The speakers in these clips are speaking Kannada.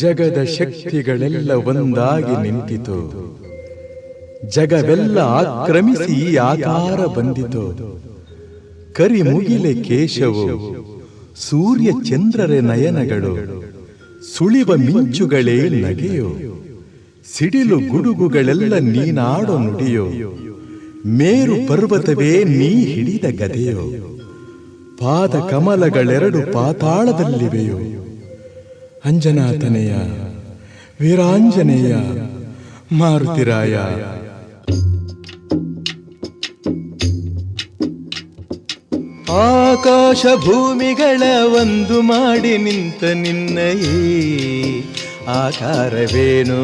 ಜಗದ ಶಕ್ತಿಗಳೆಲ್ಲ ಒಂದಾಗಿ ನಿಂತಿತು, ಜಗವೆಲ್ಲ ಆಕ್ರಮಿಸಿ ಆಕಾರ ಬಂದಿತು. ಕರಿಮುಗಿಲೆ ಕೇಶವು, ಸೂರ್ಯ ಚಂದ್ರರ ನಯನಗಳು, ಸುಳಿವ ಮಿಂಚುಗಳೇ ನಗೆಯೋ, ಸಿಡಿಲು ಗುಡುಗುಗಳೆಲ್ಲ ನೀನಾಡೋ ನುಡಿಯೋ, ಮೇರು ಪರ್ವತವೇ ನೀ ಹಿಡಿದ ಗದೆಯೋ, ಪಾದ ಕಮಲಗಳೆರಡು ಪಾತಾಳದಲ್ಲಿವೆಯೋ. ಅಂಜನಾತನೆಯ, ವೀರಾಂಜನೇಯ, ಮಾರುತಿರಾಯ. ಆಕಾಶ ಭೂಮಿಗಳ ಒಂದು ಮಾಡಿ ನಿಂತ ನಿನ್ನ ಈ ಆಕಾರವೇನು?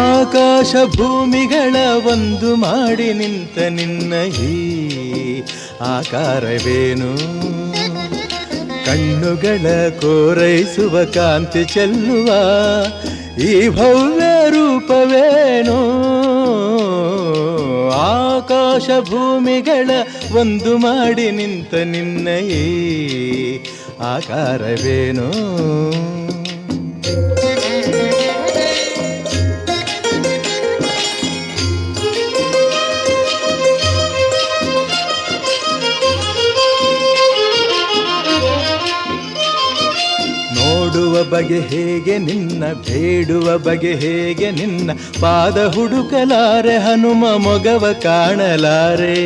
ಆಕಾಶ ಭೂಮಿಗಳ ಒಂದು ಮಾಡಿ ನಿಂತ ನಿನ್ನ ಈ ಆಕಾರವೇನು? ಕಣ್ಣುಗಳ ಕೋರೈಸುವ ಕಾಂತಿ ಚೆಲ್ಲುವ ಈ ಭವ್ಯ ರೂಪವೇನು? ಆಕಾಶ ಭೂಮಿಗಳ ಒಂದು ಮಾಡಿ ನಿಂತ ನಿನ್ನ ಈ ಆಕಾರವೇನು? ನೋಡುವ ಬಗೆ ಹೇಗೆ ನಿನ್ನ, ಬೇಡುವ ಬಗೆ ಹೇಗೆ ನಿನ್ನ, ಪಾದ ಹುಡುಕಲಾರೆ ಹನುಮ ಮೊಗವ ಕಾಣಲಾರೆ.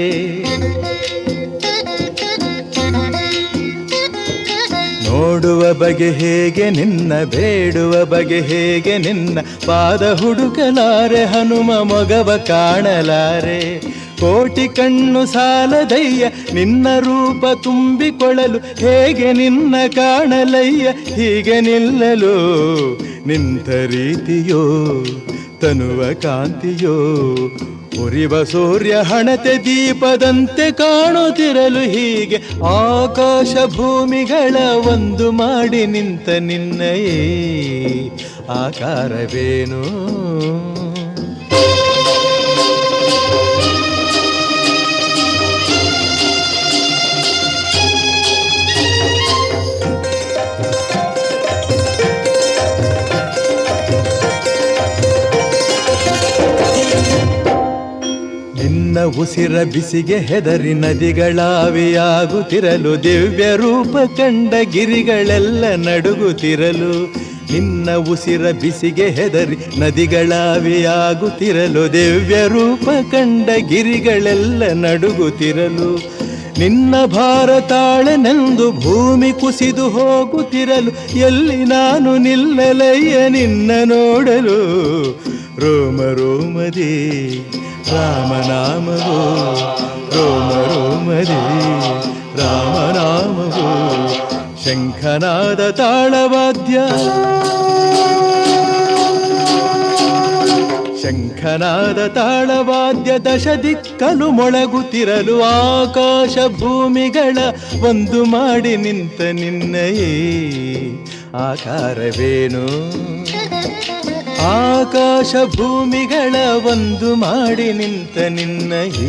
ನೋಡುವ ಬಗೆ ಹೇಗೆ ನಿನ್ನ, ಬೇಡುವ ಬಗೆ ಹೇಗೆ ನಿನ್ನ, ಪಾದ ಹುಡುಕಲಾರೆ ಹನುಮ ಮೊಗವ ಕಾಣಲಾರೆ. ಕೋಟಿ ಕಣ್ಣು ಸಾಲದಯ್ಯ ನಿನ್ನ ರೂಪ ತುಂಬಿಕೊಳ್ಳಲು, ಹೇಗೆ ನಿನ್ನ ಕಾಣಲಯ್ಯ ಹೀಗೆ ನಿಲ್ಲಲು. ನಿಂತ ರೀತಿಯೋ ತನುವ ಕಾಂತಿಯೋ, ಉರಿವ ಸೂರ್ಯ ಹಣತೆ ದೀಪದಂತೆ ಕಾಣುತ್ತಿರಲು ಹೀಗೆ. ಆಕಾಶ ಭೂಮಿಗಳ ಒಂದು ಮಾಡಿ ನಿಂತ ನಿನ್ನ ಈ ಆಕಾರವೇನು? ನಿನ್ನ ಉಸಿರ ಬಿಸಿಗೆ ಹೆದರಿ ನದಿಗಳಾವಿಯಾಗುತ್ತಿರಲು, ದಿವ್ಯ ರೂಪ ಕಂಡ ಗಿರಿಗಳೆಲ್ಲ ನಡುಗುತ್ತಿರಲು. ನಿನ್ನ ಉಸಿರ ಬಿಸಿಗೆ ಹೆದರಿ ನದಿಗಳಾವಿಯಾಗುತ್ತಿರಲು, ದಿವ್ಯ ರೂಪ ಕಂಡ ಗಿರಿಗಳೆಲ್ಲ ನಡುಗುತ್ತಿರಲು. ನಿನ್ನ ಭಾರ ತಾಳೆನೆಂದು ಭೂಮಿ ಕುಸಿದು ಹೋಗುತ್ತಿರಲು, ಎಲ್ಲಿ ನಾನು ನಿಲ್ಲಲಯ್ಯ ನಿನ್ನ ನೋಡಲು. ರೋಮ ರೋಮದಿ ರಾಮನಾಮವೋ, ರೋಮ ರೋಮದಿ ರಾಮನಾಮವೋ. ಶಂಖನಾದ ತಾಳವಾದ್ಯ, ಶಂಖನಾದ ತಾಳವಾದ್ಯ ದಶ ದಿಕ್ಕಲು ಮೊಳಗುತ್ತಿರಲು. ಆಕಾಶ ಭೂಮಿಗಳ ಒಂದು ಮಾಡಿ ನಿಂತ ನಿನ್ನ ಈ ಆಕಾರವೇನು? ಆಕಾಶ ಭೂಮಿಗಳ ಒಂದು ಮಾಡಿ ನಿಂತ ನಿನ್ನ ಈ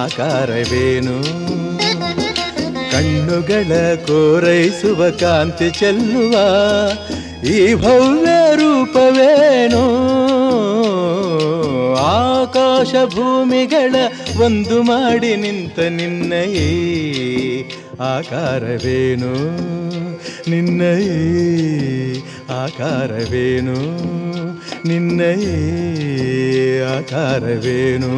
ಆಕಾರವೇನು? ಕಣ್ಣುಗಳ ಕೋರೈಸುವ ಕಾಂತಿ ಚೆಲ್ಲುವ ಈ ಭವ್ಯ ರೂಪವೇನು? ಆಕಾಶ ಭೂಮಿಗಳ ಒಂದು ಮಾಡಿ ನಿಂತ ನಿನ್ನ ಈ ಆಕಾರವೇನು? ನಿನ್ನ ಈ ಆಕಾರವೇನು? ನಿನ್ನ ಈ ಆಕಾರವೇನು?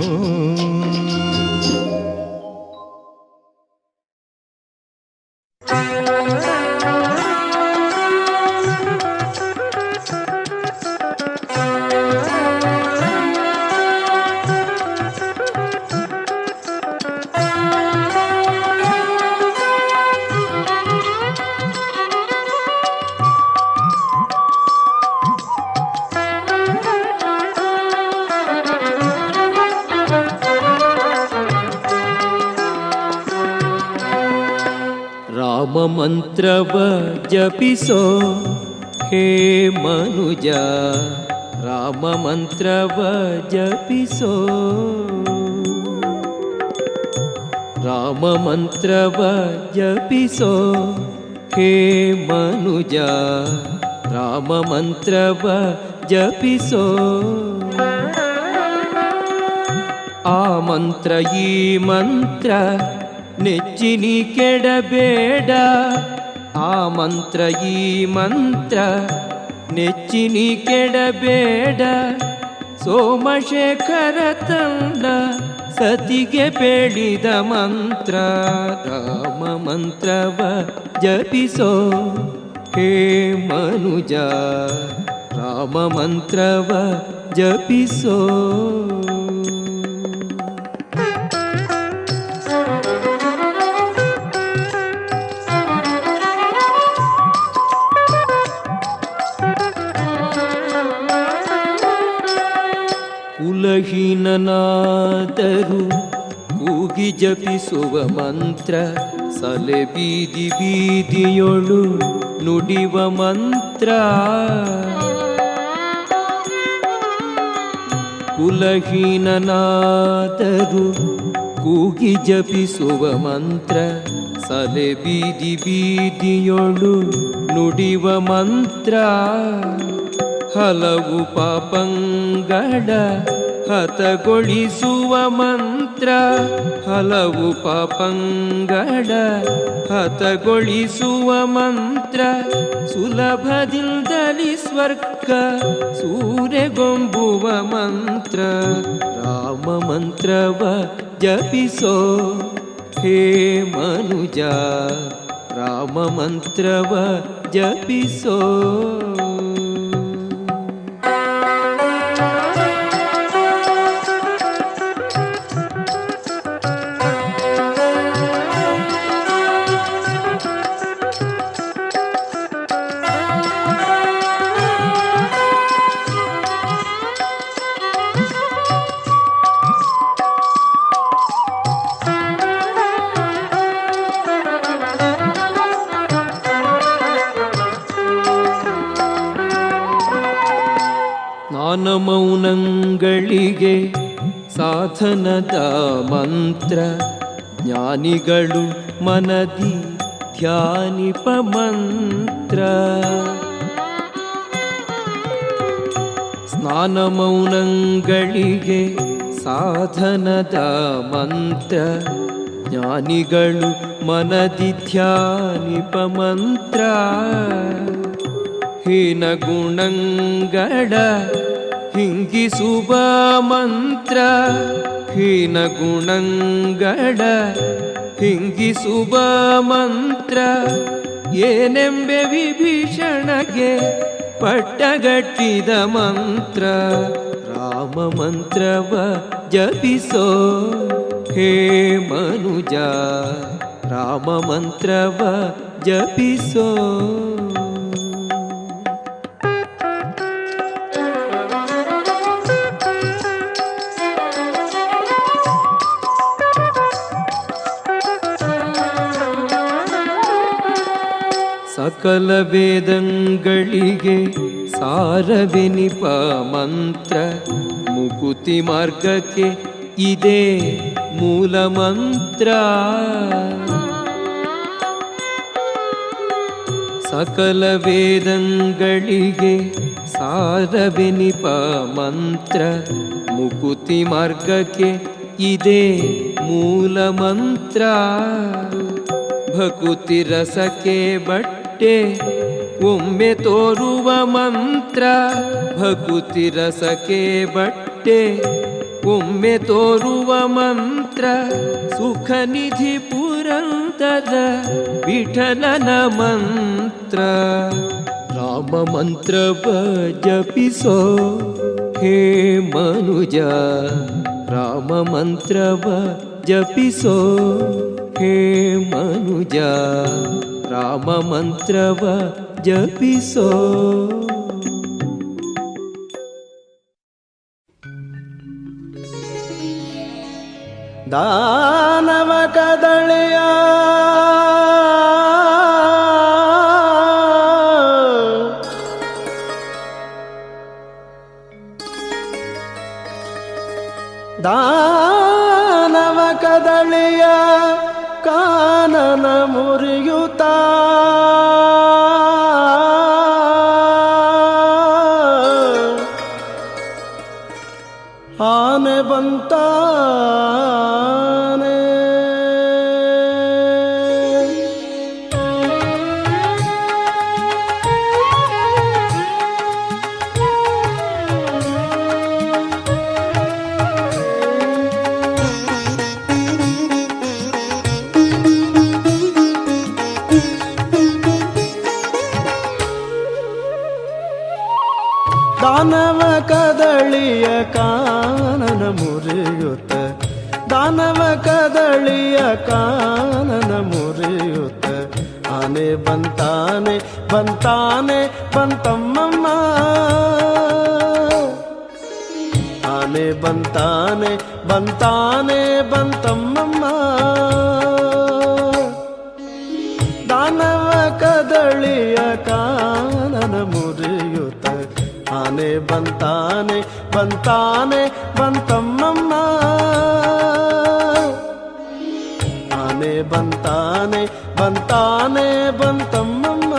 ಮಂತ್ರವ ಜಪಿಸೋ ಹೇ ಮನುಜ, ರಾಮ ಮಂತ್ರವ ಜಪಿಸೋ. ರಾಮ ಮಂತ್ರವ ಜಪಿಸೋ ಹೇ ಮನುಜ ರಾಮ ಮಂತ್ರವ ಜಪಿಸೋ. ಆ ಮಂತ್ರ ಈ ಮಂತ್ರ ನೆಚ್ಚಿನಿ ಕೆಡಬೇಡ. ಆ ಮಂತ್ರ ಈ ಮಂತ್ರ ನೆಚ್ಚಿನಿ ಕೆಡಬೇಡ. ಸೋಮಶೇಖರ ತಂದ ಸತಿಗೆ ಬೇಡಿದ ಮಂತ್ರ ರಾಮ ಮಂತ್ರವ ಜಪಿಸೋ. ಹೇ ಮನುಜ ರಾಮ ಮಂತ್ರವ ಜಪಿಸೋ. ಕುಲಹೀನನಾದರೂ ಕೂಗಿ ಜಪಿಸುವ ಮಂತ್ರ ಸಲೆ ಬೀದಿ ಬೀದಿಯೊಳು ನುಡಿವ ಮಂತ್ರ. ಕುಲಹೀನನಾದರೂ ಕೂಗಿ ಜಪಿಸುವ ಮಂತ್ರ ಸಲೆ ಬೀದಿ ಬೀದಿಯೊಳು ನುಡಿವ ಮಂತ್ರ. ಹಲವು ಪಾಪಂಗಳ ಹತಗೊಳಿಸುವ ಮಂತ್ರ. ಹಲವು ಪಾಪಂಗಳ ಹತಗೊಳಿಸುವ ಮಂತ್ರ. ಸುಲಭದಿಂದಲಿ ಸ್ವರ್ಗ ಸೂರೆಗೊಂಬುವ ಮಂತ್ರ ರಾಮ ಮಂತ್ರವ ಜಪಿಸೋ. ಹೇ ಮನುಜ ರಾಮ ಮಂತ್ರವ ಜಪಿಸೋ. ಮೌನಗಳಿಗೆ ಸಾಧನದ ಮಂತ್ರ. ಜ್ಞಾನಿಗಳು ಮನದಿ ಧ್ಯಾನಿಪ ಮಂತ್ರ. ಸ್ನಾನ ಮೌನಗಳಿಗೆ ಸಾಧನದ ಮಂತ್ರ. ಜ್ಞಾನಿಗಳು ಮನದಿ ಧ್ಯಾನಿಪ ಮಂತ್ರ. ಹೀನ ಗುಣಂಗಳ ಹಿಂಗಿಸುವ ಮಂತ್ರ. ಹೀನ ಗುಣಂಗಳ ಹಿಂಗಿಸುವ ಮಂತ್ರ. ಏನೆಂಬೆ ವಿಭೀಷಣಗೆ ಪಟ್ಟಗಟ್ಟಿದ ಮಂತ್ರ ರಾಮ ಮಂತ್ರವ ಜಪಿಸೋ. ಹೇ ಮನುಜ ರಾಮ ಮಂತ್ರವ ಜಪಿಸೋ. ಸಕಲ ವೇದಂಗಳಿಗೆ ಸಾರವೆನಿಪ ಮಂತ್ರ. ಮುಕುತಿ ಮಾರ್ಗಕ್ಕೆ ಇದೇ ಮೂಲ ಮಂತ್ರ. ಸಕಲ ವೇದಂಗಳಿಗೆ ಸಾರವೆನಿಪ ಮಂತ್ರ. ಮುಕುತಿ ಮಾರ್ಗಕ್ಕೆ ಇದೇ ಮೂಲ ಮಂತ್ರ. ಭಕುತಿ ರಸಕ್ಕೆ ಬಟ್ಟೆ ಒಮ್ಮೆ ತೋರುವ ಮಂತ್ರ. ಭಕುತಿ ರಸಕ್ಕೆ ಬಟ್ಟೆ ಒಮ್ಮೆ ತೋರುವ ಮಂತ್ರ. ಸುಖ ನಿಧಿ ಪುರಂದರ ವಿಠಲನ ಮಂತ್ರ ರಾಮ ಮಂತ್ರವ ಜಪಿಸೋ. ಹೇ ಮನುಜ ರಾಮ ಮಂತ್ರವ ಜಪಿಸೋ. ಹೇ ಮನುಜ ರಾಮ ಮಂತ್ರವ ಜಪಿಸೋ. ದಾನವ ಕದಳೆಯ ದಾನವ ಕದಳೆಯ ಕಾನನ ಮುರಿಯುತ್ತಾ ಬಂತಾನೆ. ದಾನವ ಕದಳಿಯ ಕಾನನ ಮುರಿಯುತ್ತ, ದಾನವ ಕದಳಿಯ ಕಾನನ ಮುರಿಯುತ್ತ, ಆನೆ ಬಂತಾನೆ ಬಂತಾನೆ ಬಂತಮ್ಮಮ್ಮ, ಆನೆ ಬಂತಾನೆ ಬಂತಾನೆ ಬಂತಮ್ಮಮ್ಮ. ದಾನವ ಕದಳಿಯ ಕಾನನ ಮುರಿಯುತ್ತ, ಆನೆ ಬಂತಾನೆ ಬಂತಾನೆ ಬಂತಮ್ಮಮ್ಮ, ಆನೆ ಬಂತಾನೆ ಬಂತಾನೆ ಬಂತಮ್ಮಮ್ಮ.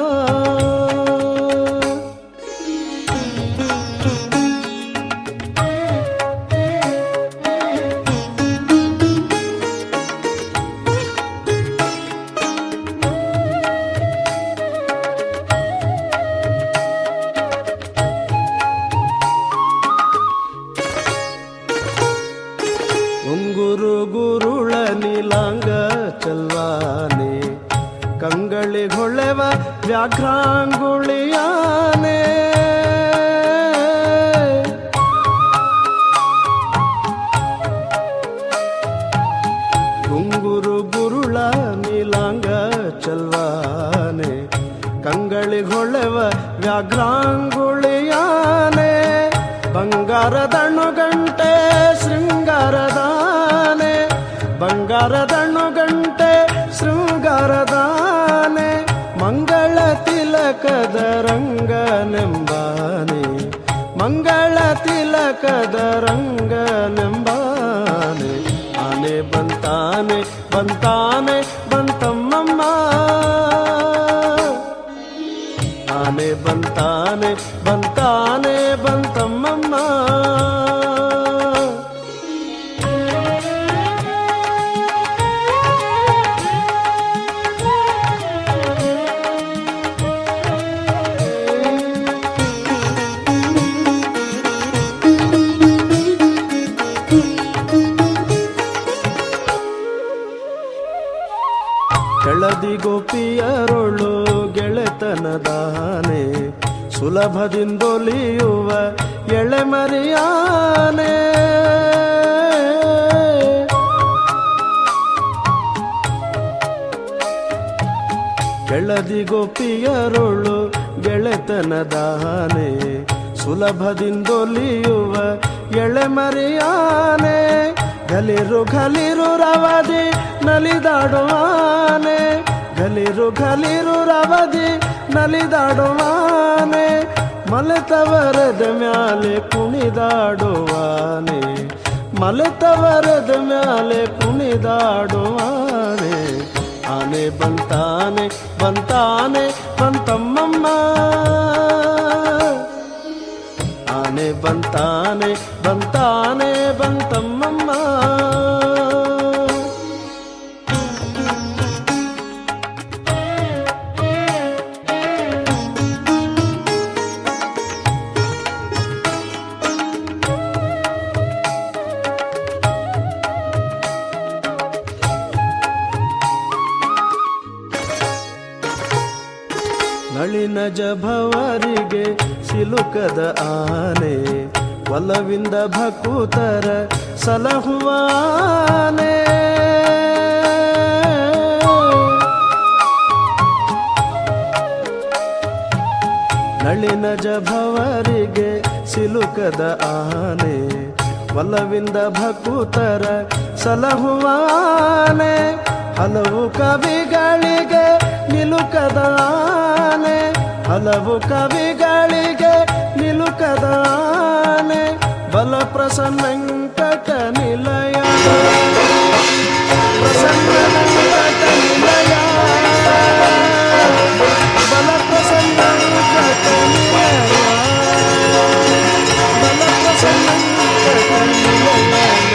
ಉಂಗುರು ಗುರುಳ ನೀಲಾಂಗ ಚಲ್ವಾನೆ, ಕಂಗಳಿ ಹೊಳೆವ ವ್ಯಾಘ್ರಾಂಗುಳಿಯಾನೆ. ಉಂಗುರು ಗುರುಳ ನೀಲಾಂಗ ಚಲ್ವಾನೆ, ಕಂಗಳಿ ಹೊಳೆವ ವ್ಯಾಘ್ರಾಂಗುಳಿಯಾನೆ. ಬಂಗಾರದಣುಗಂಟೆ ಶೃಂಗಾರದಾನೆ, ಬಂಗಾರದಣುಗಂಟೆ ಶೃಂಗಾರದಾನೆ. ಮಂಗಳ ತಿಲಕದ ರಂಗನೆಂಬಾನೆ, ಮಂಗಳ ತಿಲಕದ ರಂಗನೆಂಬಾನೆ. ಆನೆ ಬಂತಾನೆ ಬಂತಾನೆ ಬಂತಮ್ಮಮ್ಮ, ಆನೆ ಬಂತಾನೆ ಬಂತಾನೆ ಬಂತಮ್ಮಮ್ಮ. ಕೆಳದಿ ಗೋಪಿಯರೊಳು ಗೆಳೆತನದಾನೆ, ಸುಲಭದಿಂದೊಲಿಯುವ ಎಳೆಮರಿಯಾನೆ. ಕೆಳದಿ ಗೋಪಿಯರೊಳು ಗೆಳೆತನದಾನೆ, ಸುಲಭದಿಂದೊಲಿಯುವ ಎಳೆಮರಿಯಾನೆ. ಗಲಿರು ಗಲಿರು ರವದಿ ನಲಿದಾಡುವಾನೆ, ಗಲಿರು ಗಲಿರು ರವದಿ ನಲಿದಾಡುವಾನೆ. ಮಲೆತವರದ ಮ್ಯಾಲೆ ಕುಣಿದಾಡುವಾನೆ, ಮಲೆತವರದ ಮ್ಯಾಲೆ ಕುಣಿದಾಡುವಾನೆ. ಆನೆ ಬಂತಾನೆ ಬಂತಾನೆ ಬಂತಮ್ಮಮ್ಮ, ಆನೆ ಬಂತಾನೆ ಬಂತಾನೆ ಬಂತಮ್ಮಮ್ಮ. ನಳಿನ ಜಭವರಿಗೆ ಸಿಲುಕದ ಆನೆ, ಒಲವಿಂದ ಭಕುತರ ಸಲಹುವಾನೆ. ನಳಿನ ಜಭವರಿಗೆ ಸಿಲುಕದ ಆನೆ, ಒಲವಿಂದ ಭಕುತರ ಸಲಹುವಾನೆ. ಹಲವು ಕವಿಗಳಿಗೆ ನಿಲುಕದ ಆನೆ, ಹಲವು ಕವಿಗಳಿಗೆ ನಿಲುಕದ ಆನೆ. ಬಲ ಪ್ರಸನ್ನ ವೆಂಕಟ ನಿಲಯ, ಪ್ರಸನ್ನ ವೆಂಕಟ ನಿಲಯ, ಬಲ ಪ್ರಸನ್ನ ವೆಂಕಟ ನಿಲಯ, ಬಲ ಪ್ರಸನ್ನ ವೆಂಕಟ ನಿಲಯ.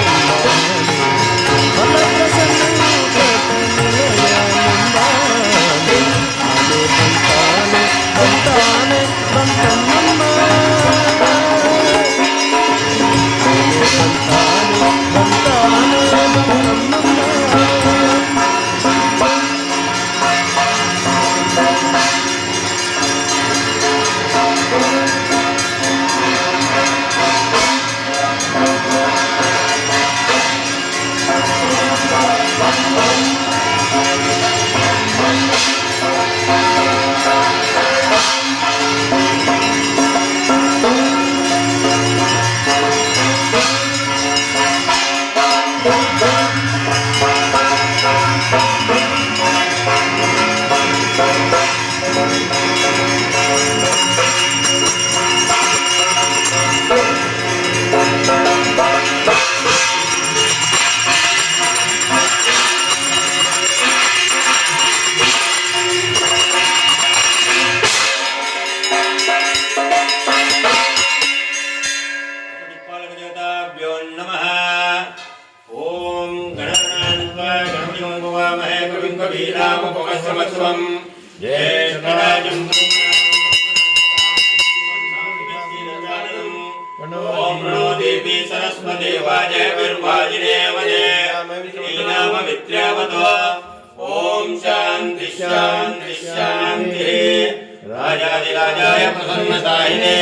ओम शांति शांति शांति राजाधिराजाय प्रसन्नताहिने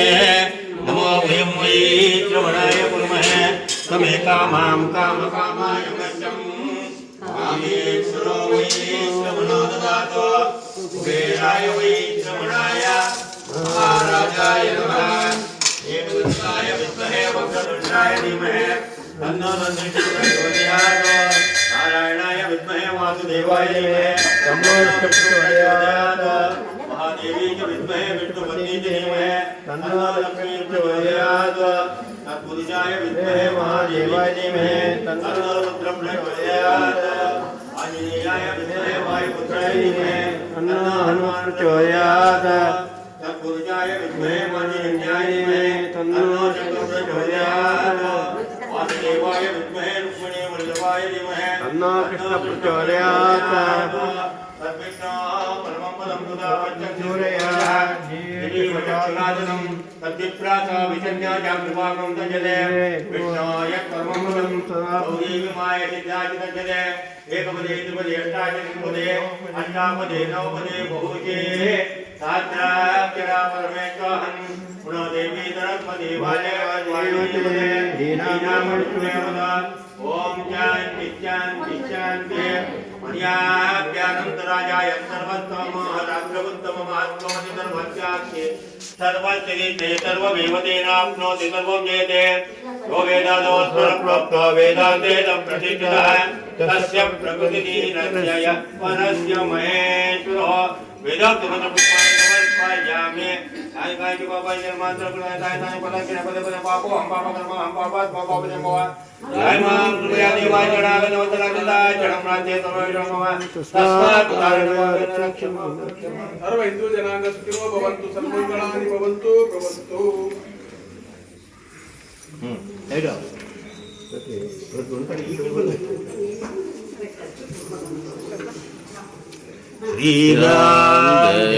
नमो भूयं वै श्रवणाय कुर्महे तमे कामां कामकामाय मह्यं कामेश्वरो वै श्रवणो ददातु कुबेराय वै श्रवणाय महाराजाय नमः एकदन्ताय विद्महे वक्रतुण्डाय धीमहि तन्नो दन्ति प्रचोदयात् नारायणाय विद्महे वासुदेवाय धीमहि तन्नो प्रचोदयात् महादेवी च विद्महे विष्णुपत्नी च धीमहि तन्नो लक्ष्मी प्रचोदयात् तत्पुरुषाय विद्महे महादेवाय धीमहि तन्नो रुद्रः प्रचोदयात् आंजनेयाय विद्महे वायुपुत्राय धीमहि तन्नो हनुमान् प्रचोदयात् तत्पुरुषाय विद्महे महादेवाय धीमहि तन्नो चक्रः प्रचोदयात् वासुदेवाय विद्महे रुक्मिणी वल्लभाय धीमहि तन्नो कृष्णः प्रचोदयात् तद्विष्णो परमं पदं सुधावच्चक्षुरयः जीवचक्षुराजनं तद्विप्रासा विचन्याजां विभागं तजते विष्णोय परमं पदं सौरीमाय सिद्धाय तजते एकपदे द्विपदे अष्टादशपदे अष्टापदे नवपदे बहुजे सहस्राक्षरा परमेश्वरं पुनः देवी सरस्वती वाले ओम शांति शांति शांति मर्याद्यानंतराजाय सर्वोत्तममहाराष्ट्रवुत्तममात्मनि सर्वस्याख्ये सर्वश्रीते सर्वमेवतेनाप्नोति सर्वं जयते यो वेदादोस्वरप्रोक्तो वेदान्ते संप्रतिष्ठितः तस्य प्रकृतिरस्य परस्य महेश्वरो वेदान्तमन्त्रपुष्पाणि काय की बाबा जन्मांतर काय पदा के पदे पदे पापो हम पाप कर्म हम पापात पापो पदे मोवा जय मां कृपया देवाय जनागन वदनाय जन्म राज्य सर्वैषमः तस्मात् उदाहरणं सर्व हिंदू जनांग सुखिनो भवन्तु सर्वमंगलानि भवन्तु भवन्तु हेडो श्री राम